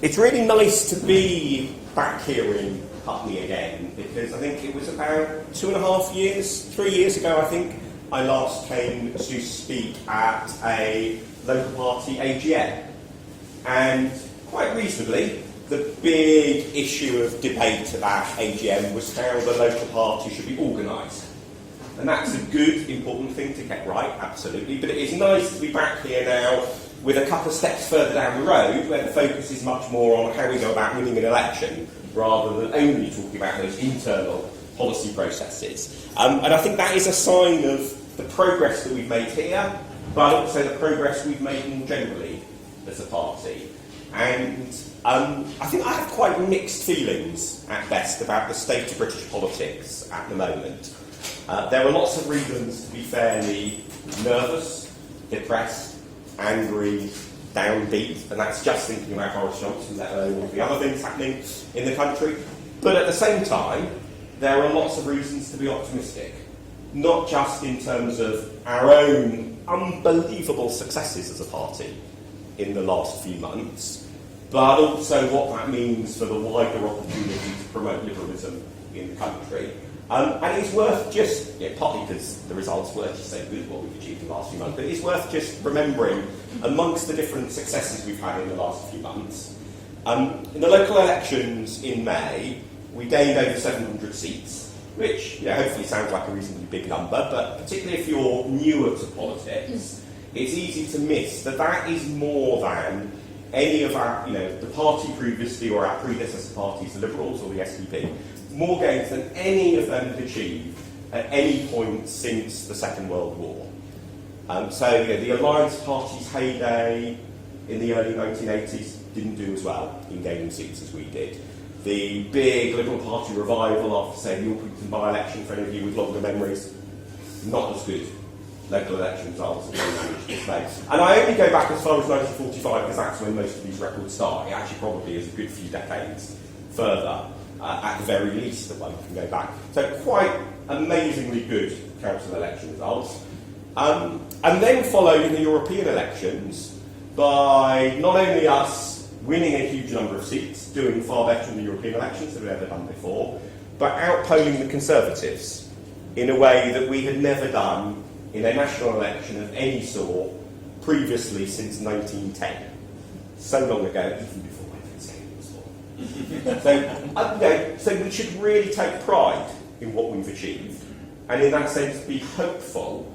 It's really nice to be back here in Putney again, because I think it was about 3 years ago, I think, I last came to speak at a local party AGM. And quite reasonably, the big issue of debate at that AGM was how the local party should be organised. And that's a good, important thing to get right, absolutely. But it is nice to be back here now with a couple of steps further down the road, where the focus is much more on how we go about winning an election, rather than only talking about those internal policy processes. And I think that is a sign of the progress that we've made here, but also the progress we've made more generally as a party. And I think I have quite mixed feelings, at best, about the state of British politics at the moment. There are lots of reasons to be fairly nervous, depressed, angry, downbeat, and that's just thinking about Boris Johnson, let alone all the other things happening in the country. But at the same time, there are lots of reasons to be optimistic, not just in terms of our own unbelievable successes as a party in the last few months, but also what that means for the wider opportunity to promote liberalism in the country. And it's worth just, partly because the results were just so good what we've achieved in the last few months, but it's worth just remembering, amongst the different successes we've had in the last few months, in the local elections in May, we gained over 700 seats, which hopefully sounds like a reasonably big number, but particularly if you're newer to politics, it's easy to miss that that is more than any of our, the party previously or our predecessor parties, the Liberals or the SPP, more gains than any of them had achieved at any point since the Second World War. So the Alliance Party's heyday in the early 1980s didn't do as well in gaining seats as we did. The big Liberal Party revival after, say, the Orpington by-election, for any of you with longer memories, not as good local election results as we managed to make. And I only go back as far as 1945 because that's when most of these records start. It actually probably is a good few decades further, at the very least, that one can go back. So quite amazingly good council election results. And then followed in the European elections by not only us winning a huge number of seats, doing far better in the European elections than we've ever done before, but outpolling the Conservatives in a way that we had never done in a national election of any sort previously since 1910. So long ago, even before my consent was born. So we should really take pride in what we've achieved, and in that sense be hopeful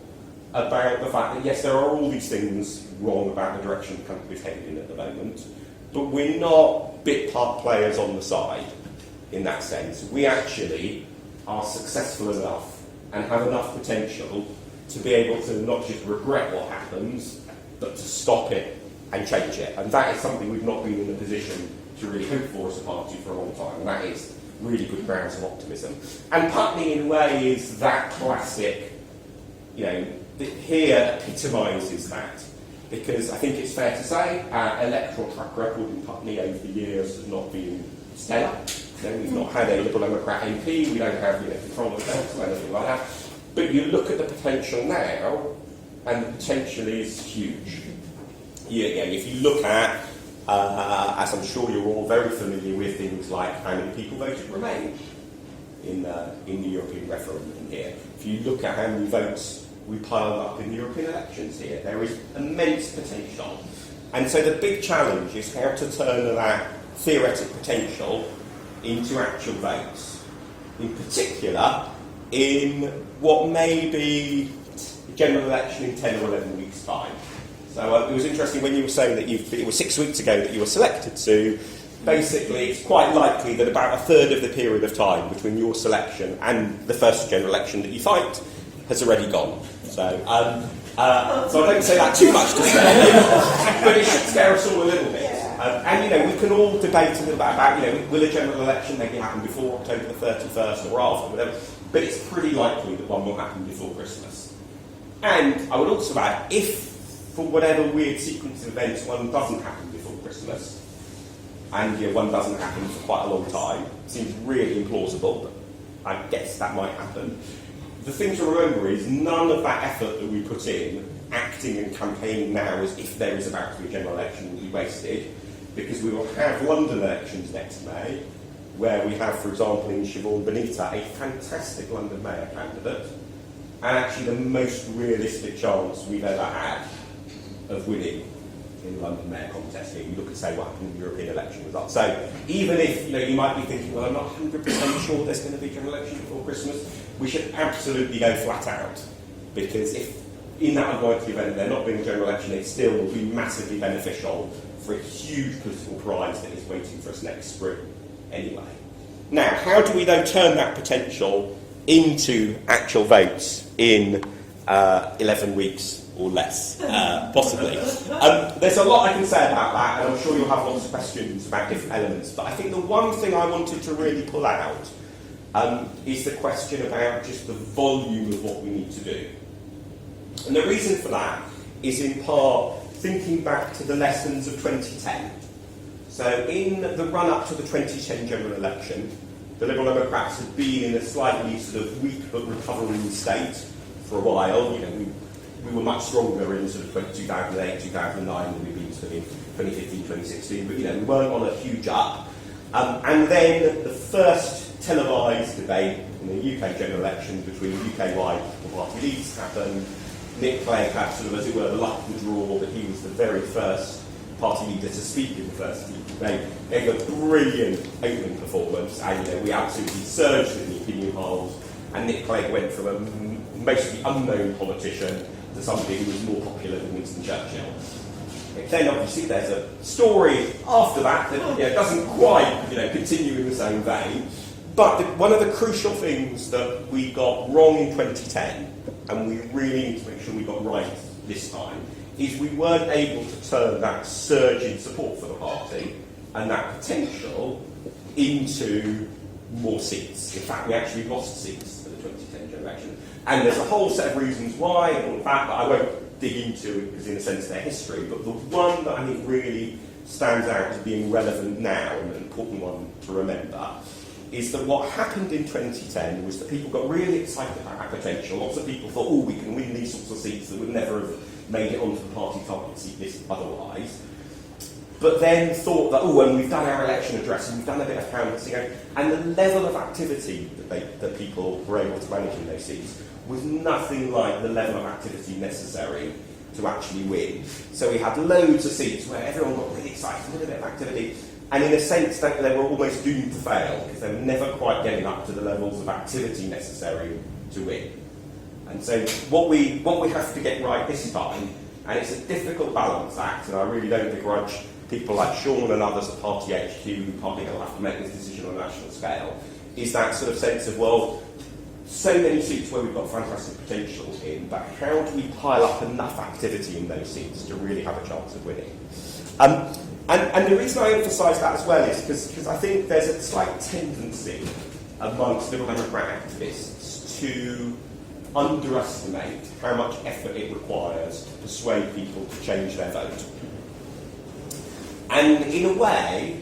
about the fact that, yes, there are all these things wrong about the direction the country's headed in at the moment, but we're not bit part players on the side in that sense. We actually are successful enough and have enough potential to be able to not just regret what happens, but to stop it and change it. And that is something we've not been in a position to really hope for as a party for a long time, and that is really good grounds of optimism. And Putney, in a way, is that classic, here epitomises that, because I think it's fair to say our electoral track record in Putney over the years has not been stellar. We've not had a Liberal Democrat MP, we don't have control of the council, anything like that. But you look at the potential now, and the potential is huge. If you look at, as I'm sure you're all very familiar with, things like how many people voted Remain in the European referendum here. If you look at how many votes we piled up in the European elections here, there is immense potential. And so the big challenge is how to turn that theoretic potential into actual votes. In particular, in what may be a general election in 10 or 11 weeks' time. So it was interesting when you were saying that it was 6 weeks ago that you were selected to. Basically, it's quite likely that about a third of the period of time between your selection and the first general election that you fight has already gone. So I don't say that too much to say, but it should scare us all a little bit. And we can all debate a little bit about, will a general election maybe happen before October the 31st or after, whatever. But it's pretty likely that one will happen before Christmas. And I would also add, if for whatever weird sequence of events one doesn't happen before Christmas, and one doesn't happen for quite a long time, seems really implausible, but I guess that might happen. The thing to remember is none of that effort that we put in, acting and campaigning now as if there is about to be a general election, will be wasted, because we will have London elections next May, where we have, for example, in Siobhan Benita, a fantastic London mayor candidate, and actually the most realistic chance we've ever had of winning in the London mayor contest. You look and say what happened in the European election results. So even if you might be thinking, well, I'm not 100% sure there's going to be a general election before Christmas, we should absolutely go flat out, because if in that unlikely event there not being a general election, it still will be massively beneficial for a huge political prize that is waiting for us next spring anyway. Now, how do we though turn that potential into actual votes in 11 weeks or less, possibly? There's a lot I can say about that, and I'm sure you'll have lots of questions about different elements, but I think the one thing I wanted to really pull out is the question about just the volume of what we need to do. And the reason for that is in part thinking back to the lessons of 2010. So in the run-up to the 2010 general election, the Liberal Democrats had been in a slightly sort of weak but recovering state for a while. We were much stronger in sort of 2008, 2009 than we've been sort of in 2015, 2016, but we weren't on a huge up. And then the first televised debate in the UK general election between UK-wide party leaders happened. Nick Clegg had sort of, as it were, the luck of the draw that he was the very first party leader to speak in the first debate. They gave a brilliant opening performance, and we absolutely surged in the opinion polls, and Nick Clegg went from a mostly unknown politician to somebody who was more popular than Winston Churchill. Then obviously there's a story after that that doesn't quite continue in the same vein, but one of the crucial things that we got wrong in 2010, and we really need to make sure we got right this time, is we weren't able to turn that surge in support for the party and that potential into more seats. In fact, we actually lost seats for the 2010 general election. And there's a whole set of reasons why, and all that, that I won't dig into because in a sense they're history, but the one that I think really stands out as being relevant now, and an important one to remember, is that what happened in 2010 was that people got really excited about our potential. Lots of people thought, we can win these sorts of seats that would never have made it onto the party target seat list otherwise. But then thought that, and we've done our election address and we've done a bit of canvassing, and the level of activity that people were able to manage in those seats was nothing like the level of activity necessary to actually win. So we had loads of seats where everyone got really excited, a little bit of activity, and in a sense they were almost doomed to fail because they were never quite getting up to the levels of activity necessary to win. And so what we have to get right this time, and it's a difficult balance act, and I really don't begrudge people like Sean and others at Party HQ who partly will have to make this decision on a national scale, is that sort of sense of, so many seats where we've got fantastic potential in, but how do we pile up enough activity in those seats to really have a chance of winning? And the reason I emphasise that as well is because I think there's a slight tendency amongst Liberal Democrat activists to underestimate how much effort it requires to persuade people to change their vote. And in a way,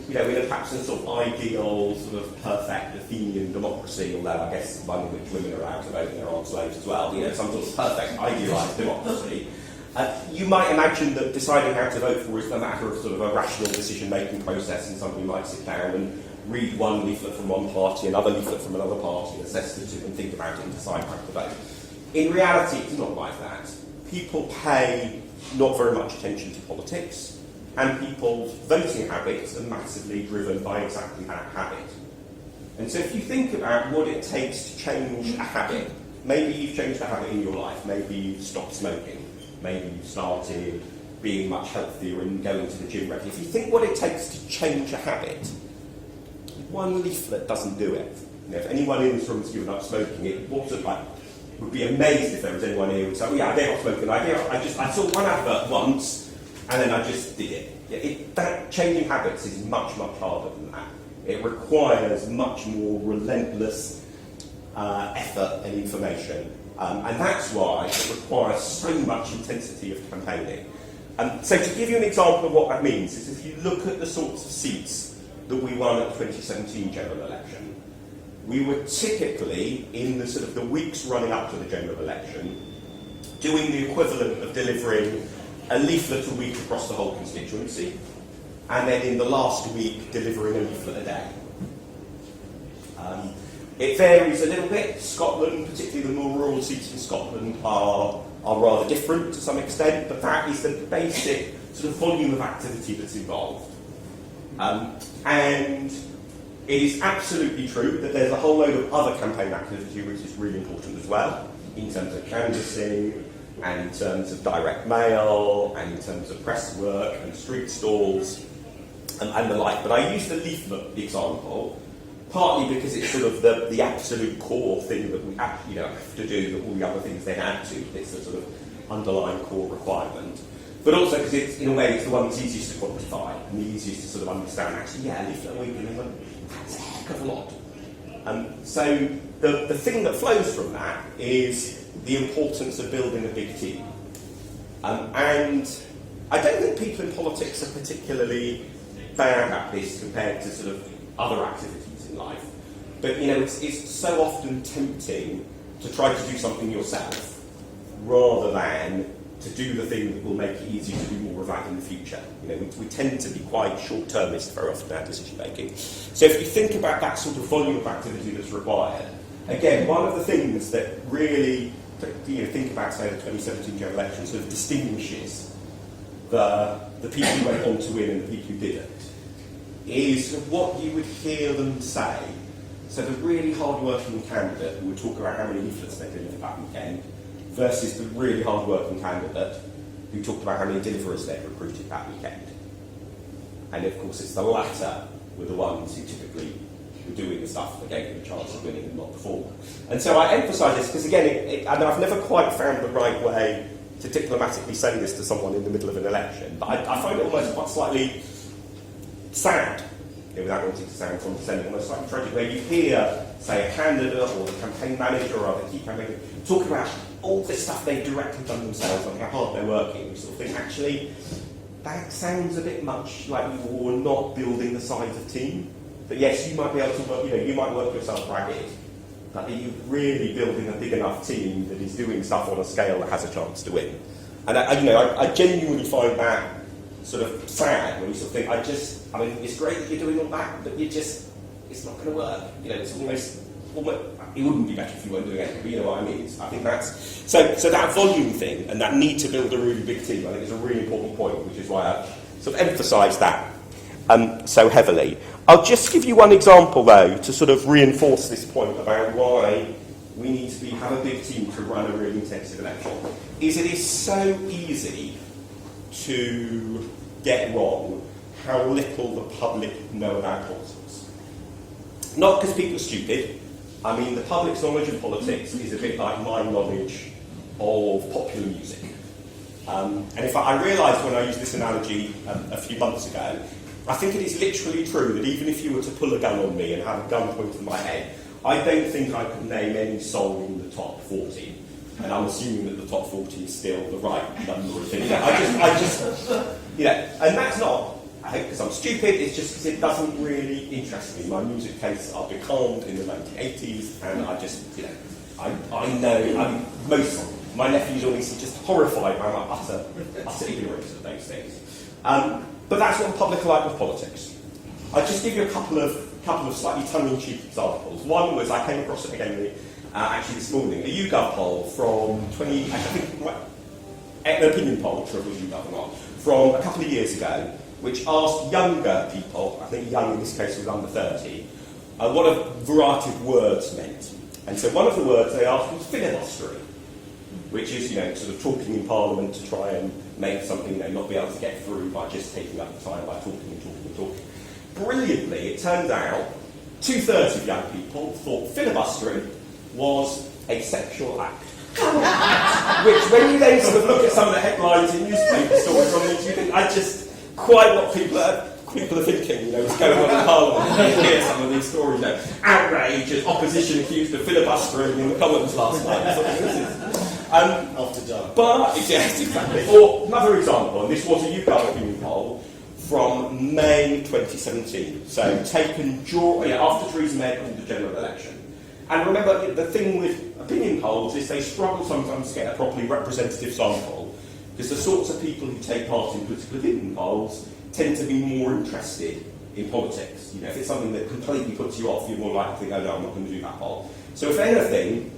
in perhaps a sort of ideal, sort of perfect Athenian democracy, although I guess one in which women are allowed to vote and there aren't slaves as well, some sort of perfect idealised democracy, you might imagine that deciding how to vote for is a matter of sort of a rational decision-making process, and somebody might sit down and read one leaflet from one party, another leaflet from another party, assess the two and think about it and decide how to vote. In reality, it's not like that. People pay not very much attention to politics, and people's voting habits are massively driven by exactly that habit. And so if you think about what it takes to change a habit, maybe you've changed a habit in your life, maybe you've stopped smoking, maybe you've started being much healthier and going to the gym regularly. If you think what it takes to change a habit, one leaflet doesn't do it. If anyone in this room has given up smoking, it would be amazed if there was anyone here who would say, I gave up smoking. I saw one advert once, and then I just did it. That changing habits is much, much harder than that. It requires much more relentless effort and information. And that's why it requires so much intensity of campaigning. So to give you an example of what that means is if you look at the sorts of seats that we won at the 2017 general election, we were typically, in the sort of the weeks running up to the general election, doing the equivalent of delivering a leaflet a week across the whole constituency. and then in the last week delivering a leaflet a day. It varies a little bit. Scotland, particularly the more rural seats in Scotland, are rather different to some extent, but that is the basic sort of volume of activity that's involved. And it is absolutely true that there's a whole load of other campaign activity which is really important as well, in terms of canvassing, and in terms of direct mail, and in terms of press work and street stalls, and the like. But I use the leaflet example partly because it's sort of the absolute core thing that we have to do, that all the other things then add to. It's the sort of underlying core requirement. But also because it's, in a way, it's the one that's easiest to quantify and the easiest to sort of understand. Actually, yeah, a leaflet a week in England, that's a heck of a lot. So the thing that flows from that is the importance of building a big team. And I don't think people in politics are particularly bad at this compared to sort of other activities in life. But it's so often tempting to try to do something yourself rather than to do the thing that will make it easier to do more of that in the future. We tend to be quite short-termist very often in our decision making. So if you think about that sort of volume of activity that's required, again, one of the things that really, think about, say, the 2017 general election, sort of distinguishes the people who went on to win and the people who didn't, is what you would hear them say. So the really hard-working candidate who would talk about how many leaflets they delivered that weekend versus the really hard-working candidate who talked about how many deliverers they'd recruited that weekend. And of course it's the latter were the ones who typically were doing the stuff that gave them a chance of winning and not the former. And so I emphasise this because, again, I've never quite found the right way to diplomatically say this to someone in the middle of an election, but I find it almost quite slightly sad, without wanting to sound condescending, almost slightly tragic, where you hear, say, a candidate or the campaign manager or other key campaign talk about all this stuff they've directly done themselves and how hard they're working. You sort of think, actually, that sounds a bit much like you're not building the size of team. But yes, you might be able to work, you might work yourself ragged, but are you really building a big enough team that is doing stuff on a scale that has a chance to win? And I genuinely find that sort of sad when you sort of think, it's great that you're doing all that, but it's not going to work. It's almost, it wouldn't be better if you weren't doing anything, but you know what I mean. I think that's, so that volume thing and that need to build a really big team, I think is a really important point, which is why I sort of emphasise that so heavily. I'll just give you one example, though, to sort of reinforce this point about why we need to have a big team to run a really intensive election. It is so easy to get wrong how little the public know about politics. Not because people are stupid. I mean, the public's knowledge of politics is a bit like my knowledge of popular music. And if I realised when I used this analogy a few months ago, I think it is literally true that even if you were to pull a gun on me and have a gun pointed at my head, I don't think I could name any song in the top 40. And I'm assuming that the top 40 is still the right number of things. I just, and that's not, I think, because I'm stupid, it's just because it doesn't really interest me. My music tastes are becalmed in the 1980s, and I just, I know, my nephews or nieces are just horrified by my utter ignorance of those things. But that's what the public are like with politics. I'll just give you a couple of slightly tongue-in-cheek examples. One was, I came across it again actually this morning, a YouGov poll from an opinion poll, which was YouGov or not, from a couple of years ago, which asked younger people, I think young in this case was under 30, what a variety of words meant. And so one of the words they asked was filibustering, which is, sort of talking in Parliament to try and make something, not be able to get through by just taking up the time by talking and talking and talking. Brilliantly, it turned out 2/3 of young people thought filibustering was a sexual act. Which, when you then sort of look at some of the headlines in newspaper stories on these, you think, quite what people are thinking, what's going on in Parliament. You hear some of these stories, outrage as opposition accused of filibustering in the Commons last night. After dark. But, yes, exactly. Or another example, and this was a YouGov opinion poll from May 2017, so taken after Theresa May called the general election. And remember, the thing with opinion polls is they struggle sometimes to get a properly representative sample, because the sorts of people who take part in political opinion polls tend to be more interested in politics. You know, if it's something that completely puts you off, you're more likely to go, no, I'm not going to do that poll. So if anything,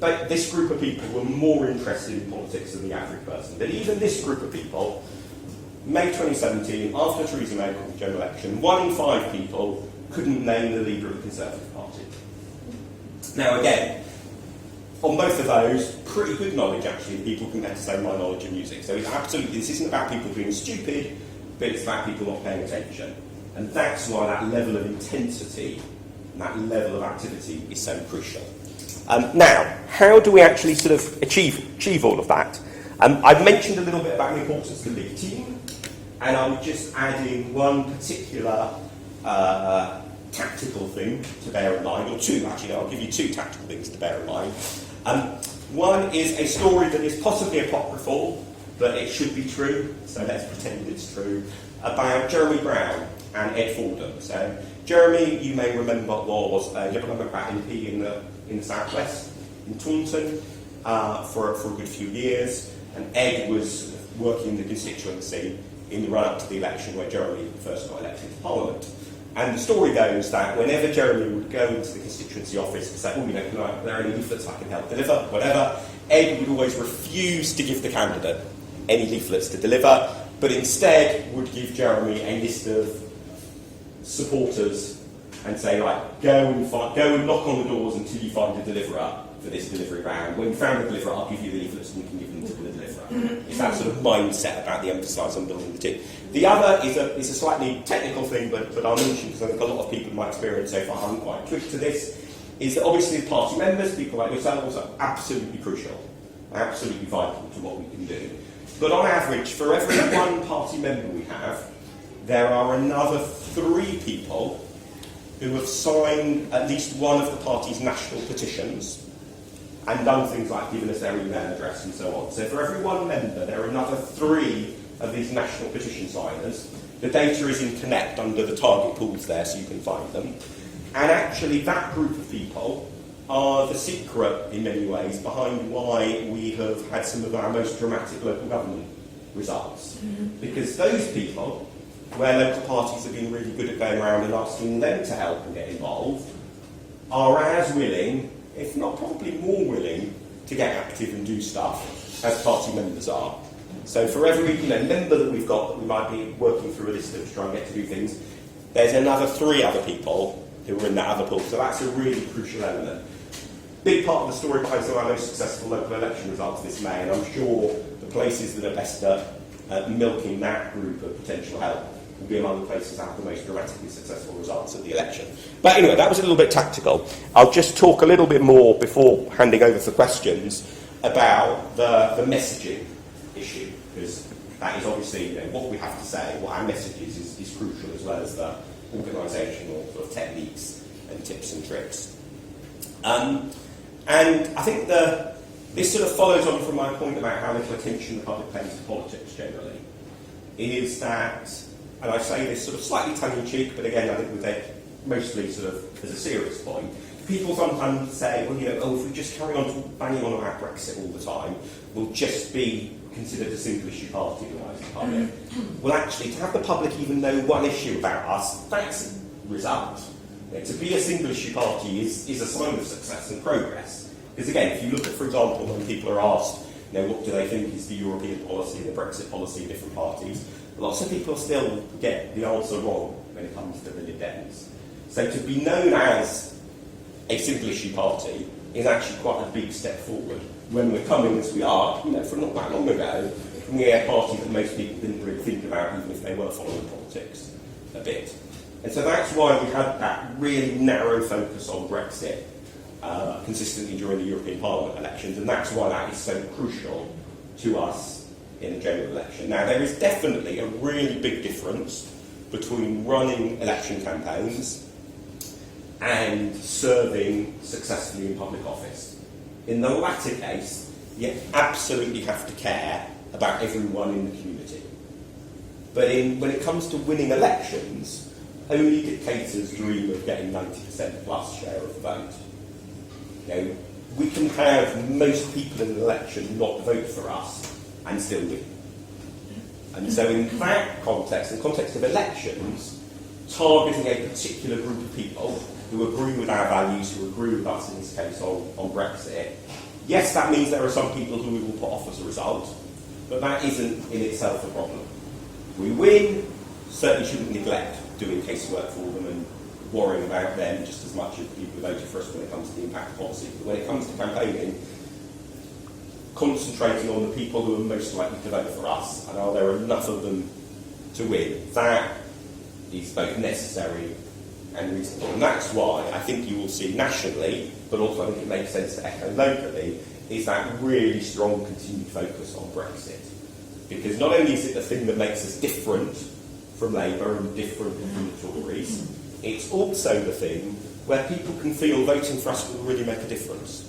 this group of people were more interested in politics than the average person. But even this group of people, May 2017, after Theresa May called the general election, 1 in 5 people couldn't name the leader of the Conservative Party. Now again, on both of those, pretty good knowledge actually, people compared to say my knowledge of music. So it's absolutely, this isn't about people being stupid, but it's about people not paying attention. And that's why that level of intensity and that level of activity is so crucial. Now, how do we actually sort of achieve all of that? I've mentioned a little bit about the importance of the big team, and I'm just adding one particular tactical thing to bear in mind, or two actually, I'll give you 2 tactical things to bear in mind. One is a story that is possibly apocryphal, but it should be true, so let's pretend it's true, about Jeremy Brown and Ed Fordham. So Jeremy, you may remember, was a Liberal Democrat MP in the southwest, in Taunton, for a good few years, and Ed was working in the constituency in the run-up to the election where Jeremy first got elected to Parliament. And the story goes that whenever Jeremy would go into the constituency office and say, oh, you know, are there any leaflets I can help deliver, whatever, Ed would always refuse to give the candidate any leaflets to deliver, but instead would give Jeremy a list of supporters and say, right, go and knock on the doors until you find a deliverer for this delivery round. When you found a deliverer, I'll give you the leaflets and you can give them to the deliverer. It's that sort of mindset about the emphasis on building the team. The other is a slightly technical thing, but I'll mention because I think a lot of people in my experience so far haven't quite tweaked to this, is that obviously party members, people like yourselves, are absolutely crucial, absolutely vital to what we can do. But on average, for every 1 party member we have, there are another 3 people who have signed at least one of the party's national petitions and done things like giving us their email address and so on. So for every 1 member, there are another 3 of these national petition signers. The data is in Connect under the target pools there, so you can find them. And actually, that group of people are the secret, in many ways, behind why we have had some of our most dramatic local government results. Because those people, where local parties have been really good at going around and asking them to help and get involved, are as willing, if not probably more willing, to get active and do stuff as party members are. So for every member that we've got that we might be working through a list of to try and get to do things, there's another 3 other people who are in that other pool. So that's a really crucial element. Big part of the story behind some of our most successful local election results this May, and I'm sure the places that are best at milking that group of potential help will be among the places that have the most dramatically successful results of the election. But anyway, that was a little bit tactical. I'll just talk a little bit more before handing over for questions about the messaging issue, because that is obviously what we have to say, what our message is crucial, as well as the organisational sort of techniques and tips and tricks. And I think this sort of follows on from my point about how little attention the public pays to politics generally, is that, and I say this sort of slightly tongue-in-cheek, but again I think with it mostly sort of as a serious point, people sometimes say, well, if we just carry on banging on about Brexit all the time, we'll just be considered a single issue party otherwise the public. Well, actually, to have the public even know one issue about us, that's a result. To be a single issue party is a sign of success and progress. Because again, if you look at, for example, when people are asked, what do they think is the European policy, the Brexit policy of different parties, lots of people still get the answer wrong when it comes to the Lib Dems. So to be known as a single issue party is actually quite a big step forward when we're coming, as we are, from not that long ago, from a party that most people didn't really think about, even if they were following politics a bit. And so that's why we had that really narrow focus on Brexit consistently during the European Parliament elections, and that's why that is so crucial to us in the general election. Now, there is definitely a really big difference between running election campaigns and serving successfully in public office. In the latter case, you absolutely have to care about everyone in the community. But when it comes to winning elections, only dictators dream of getting 90% plus share of the vote. We can have most people in an election not vote for us and still win. And so in that context, in the context of elections, targeting a particular group of people who agree with our values, who agree with us in this case on Brexit, yes, that means there are some people who we will put off as a result, but that isn't in itself a problem. We win, certainly shouldn't neglect doing casework for them and worrying about them just as much as people who voted for us when it comes to the impact of policy. But when it comes to campaigning, concentrating on the people who are most likely to vote for us, and are there enough of them to win, that is both necessary and reasonable. And that's why I think you will see nationally, but also I think it makes sense to echo locally, is that really strong continued focus on Brexit. Because not only is it the thing that makes us different from Labour and different from the Tories, it's also the thing where people can feel voting for us will really make a difference.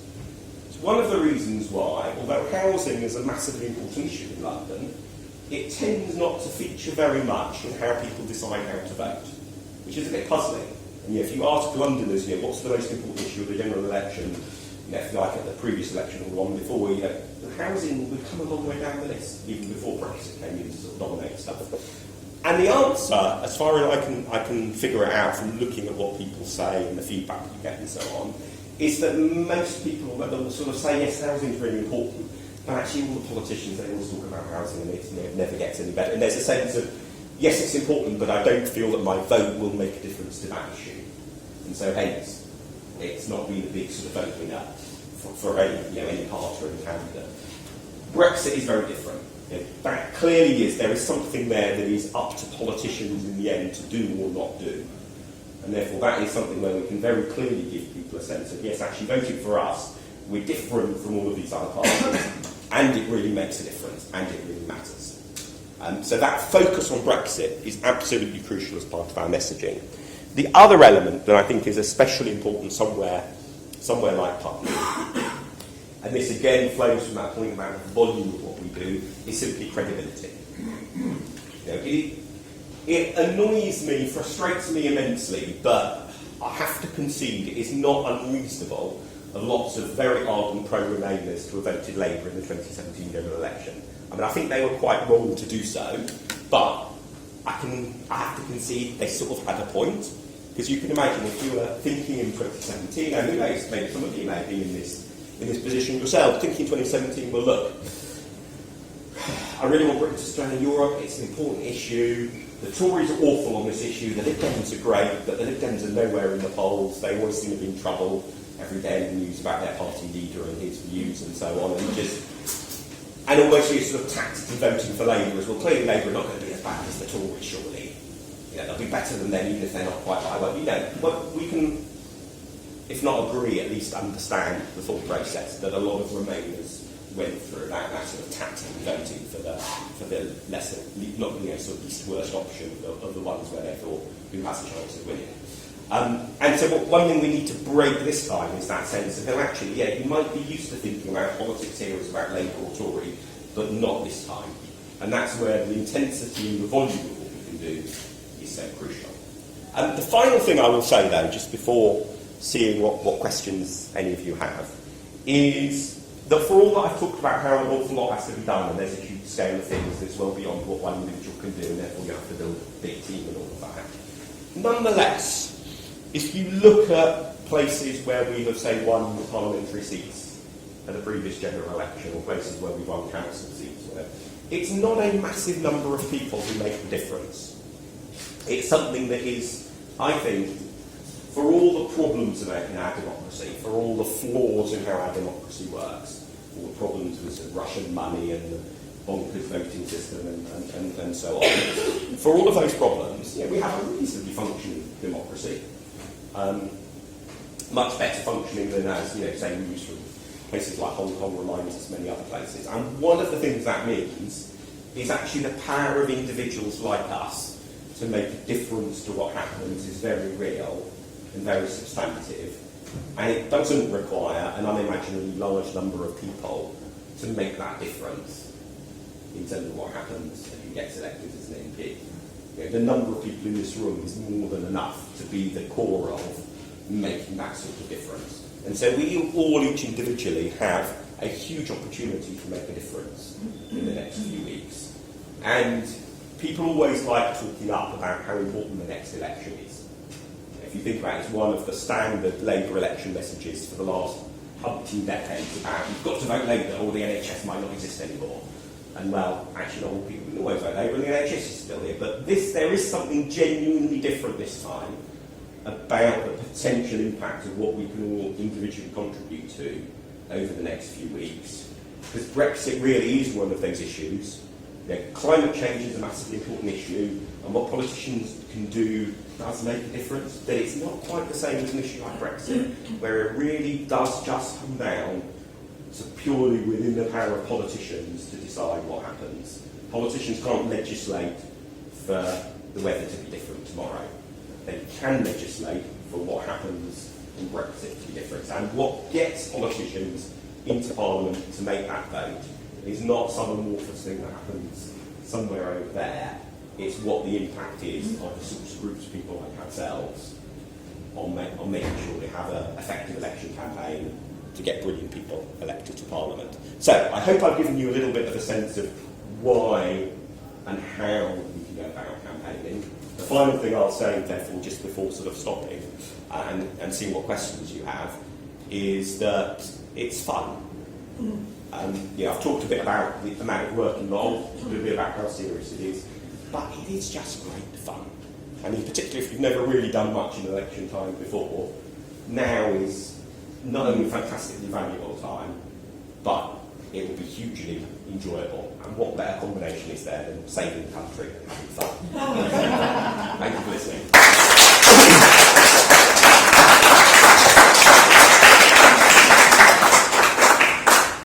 It's one of the reasons why, although housing is a massively important issue in London, it tends not to feature very much in how people decide how to vote, which is a bit puzzling. And if you ask Londoners, what's the most important issue of the general election, if you like at the previous election or the one before, housing would come a long way down the list, even before Brexit came in to sort of dominate stuff. And the answer, as far as I can figure it out from looking at what people say and the feedback you get and so on, is that most people will sort of say, yes, housing is really important, but actually all the politicians, they always talk about housing and it never gets any better. And there's a sense of, yes, it's important, but I don't feel that my vote will make a difference to that issue. And so hence, it's not been a big sort of vote winner for any party or any candidate. Brexit is very different. That clearly is, there is something there that is up to politicians in the end to do or not do. And therefore that is something where we can very clearly give people a sense of, yes, actually voting for us, we're different from all of these other parties, and it really makes a difference, and it really matters. So that focus on Brexit is absolutely crucial as part of our messaging. The other element that I think is especially important somewhere like Putney, and this again flows from that point about the volume of what we do, is simply credibility. It annoys me, frustrates me immensely, but I have to concede it is not unreasonable of lots of very ardent pro-Remainers to have voted Labour in the 2017 general election. I mean, I think they were quite wrong to do so, but I have to concede they sort of had a point. Because you can imagine if you were thinking in 2017, and who knows, maybe some of you may be in this position yourself, thinking in 2017, well look, I really want Britain to stay in Europe, it's an important issue, the Tories are awful on this issue, the Lib Dems are great, but the Lib Dems are nowhere in the polls, they always seem to be in trouble every day in the news about their party leader and his views and so on, and almost you're sort of tactically voting for Labour as well. Clearly Labour are not going to be as bad as the Tories, surely. They'll be better than them even if they're not quite right. Well, we can, if not agree, at least understand the thought process that a lot of Remainers went through that sort of tactical voting for the lesser, not sort of least worst option of the ones where they thought who has a chance of winning. And so one thing we need to break this time is that sense of, actually, you might be used to thinking about politics here as about Labour or Tory, but not this time. And that's where the intensity and the volume of what we can do is so crucial. The final thing I will say, though, just before seeing what questions any of you have, is that for all that I've talked about how an awful lot has to be done, and there's a huge scale of things that's well beyond what one individual can do, and therefore you have to build a big team and all of that. Nonetheless, if you look at places where we have, say, won parliamentary seats at a previous general election, or places where we've won council seats, whatever, it's not a massive number of people who make the difference. It's something that is, I think, for all the problems in our democracy, for all the flaws in how our democracy works, all the problems with Russian money and the bonkers voting system and so on, for all of those problems, we have a reasonably functioning democracy. Much better functioning than as, say, news from places like Hong Kong reminds us many other places. And one of the things that means is actually the power of individuals like us to make a difference to what happens is very real and very substantive, and it doesn't require an unimaginably large number of people to make that difference in terms of what happens if you get elected as an MP. The number of people in this room is more than enough to be the core of making that sort of difference. And so we all, each individually, have a huge opportunity to make a difference in the next few weeks. And people always like talking up about how important the next election is. If you think about it, it's one of the standard Labour election messages for the last 100 decades about you've got to vote Labour or the NHS might not exist anymore. And well, actually not all people will always vote Labour and the NHS is still here. But there is something genuinely different this time about the potential impact of what we can all individually contribute to over the next few weeks. Because Brexit really is one of those issues. Climate change is a massively important issue, and what politicians can do does make a difference. But it's not quite the same as an issue like Brexit, where it really does just come down to purely within the power of politicians to decide what happens. Politicians can't legislate for the weather to be different tomorrow. They can legislate for what happens in Brexit to be different. And what gets politicians into Parliament to make that vote is not some amorphous thing that happens somewhere over there. It's what the impact is of the sorts of groups of people like ourselves on making sure we have an effective election campaign to get brilliant people elected to Parliament. So I hope I've given you a little bit of a sense of why and how we can go about campaigning. The final thing I'll say, therefore, just before sort of stopping and seeing what questions you have, is that it's fun. I've talked a bit about the amount of work involved, a little bit about how serious it is, but it is just great fun. I mean, particularly if you've never really done much in election time before, now is not only fantastically valuable time, but it will be hugely enjoyable. And what better combination is there than saving the country and having fun? Thank you for listening.